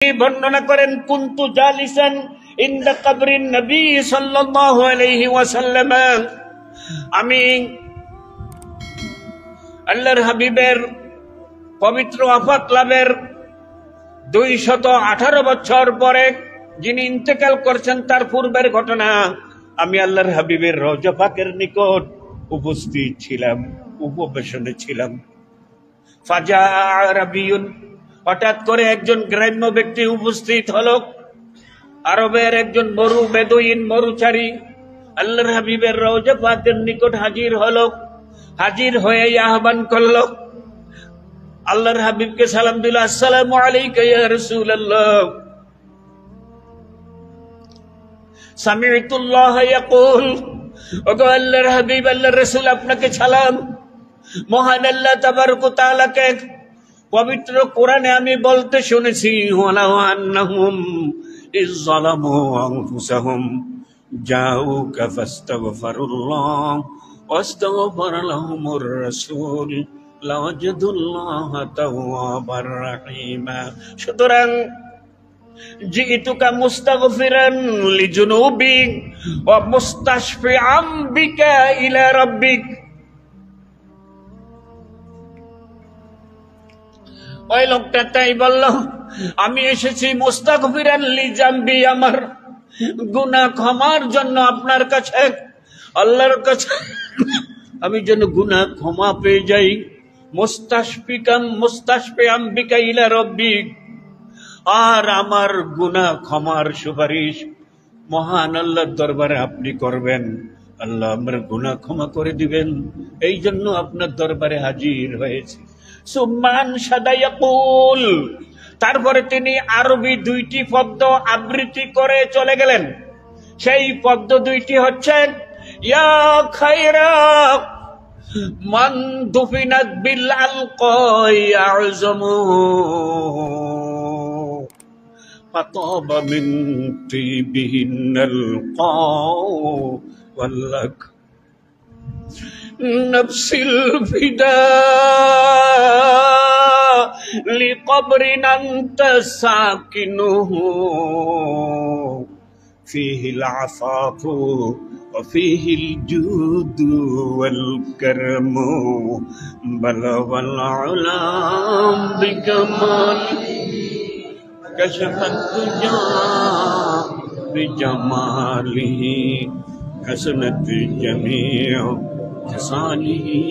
বর্ণনা করেন কুনতু জালিসান ইনদা কবরিন নবী সাল্লাল্লাহু আলাইহি ওয়াসাল্লাম, আমি আল্লাহর হাবিবের পবিত্র ওয়াফাত লাভের 218 বছর পরে যিনি ইন্তেকাল করছেন তার পূর্বের ঘটনা, আমি আল্লাহর হাবিবের রওজা পাকের নিকট উপস্থিত ছিলাম, উপবেশনে ছিলাম। ফাজা আরাবিয়ুন, হঠাৎ করে একজন গ্রাম্য ব্যক্তি উপস্থিত হলো, আরবের একজন মরু বেদুইন মরুচারী আল্লাহর হাবিবের রওজা পাকের নিকট হাজির হলো। হাজির হয়ে আহ্বান করলো, আল্লাহর হাবিবকে সালাম দিল, আসসালামু আলাইকা ইয়া রাসূলুল্লাহ, সামি'তুল্লাহ ইয়াকুল, ওগো আল্লাহর হাবিব, আল্লাহর রাসূল আপনাকে সালাম। মহান আল্লাহ তাবারক ওয়া তাআলাকে পবিত্র কোরআনে আমি বলতে শুনেছি, ওয়ালাউ আন্নাহুম ইয যালামু আনফুসাহুম জাউকা ফাস্তাগফিরুল্লাহ ওয়াস্তাগফার লাহুমুর রাসূল লাওয়াজাদুল্লাহ তাওয়াবার রাহিমা। সুতরাং জিতুকা মুস্তাগফিরান লিজুনুবি ওয়া মুস্তাশফিআম বিকা ইলা রাব্বিক। ওই লোকটা তাই বলল, আমি এসেছি মুস্তাগফিরান লিজামবি, আমার গুনাহ ক্ষমার জন্য আপনার কাছে, আল্লাহর কাছে আমি যেন গুনাহ ক্ষমা পেয়ে যাই। মুস্তাশফিআম বিকা ইলা রাব্বিক, আর আমার গুনাহ ক্ষমার সুপারিশ মহান আল্লাহর দরবারে আপনি করবেন। আল্লাহ আমার গুনাহ ক্ষমা করে দিবেন, এই জন্য আপনার দরবারে হাজির হয়েছি। সুম্মান সাদায়াকুল, তারপরে তিনি আরবি 2টি পদ্য আবৃত্তি করে চলে গেলেন। সেই পদ্য 2টি হচ্ছে, ইয়া খায়রা মান দুফিনাত বিল আলকাই আযমু ফাতাবা মিন তিবিহিনাল কাউ ওয়াল্লাক নফসিল ফিদা লিকবরিন আনতা সাকিনুহু ফীহিল আফাফু ওয়া ফীহিল জুদু ওয়াল কারমু বালাগাল উলাম বিকামালি কাশফাত তুজা বিজামালিহি হাসনাত জামিউ খিসালিহি।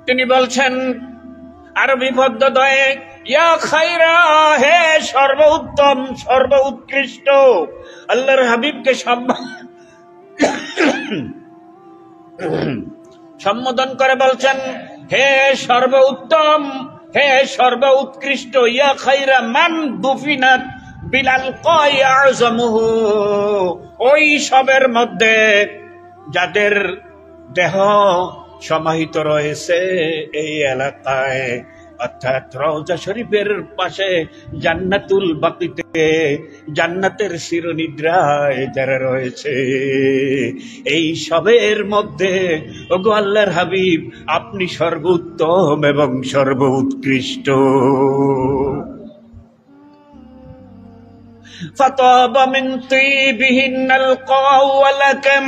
তিনি বলছেন আরবি পদ্যদ্বয়ে, ইয়া খায়রা, হে সর্বোত্তম সর্বোৎকৃষ্ট, আল্লাহর হাবিবকে সম্বোধন করে বলছেন, হে সর্বোত্তম, হে সর্বোৎকৃষ্ট, ইয়া খায়রা মান দুফিনাত বিল আলকাই আযমুহু, ওই সবের মধ্যে যাদের দেহ সমাহিত রয়েছে এই এলাকায়, অর্থাৎ রওজা শরীফের পাশে জান্নাতুল বাকিতে, জান্নাতের চিরনিদ্রায় যারা রয়েছে, এই সবের মধ্যে ওগো আল্লাহর হাবিব আপনি সর্বোত্তম এবং সর্বোৎকৃষ্ট। ফাতাবা মিন তিবিহিনাল কাউ ওয়া লাকাম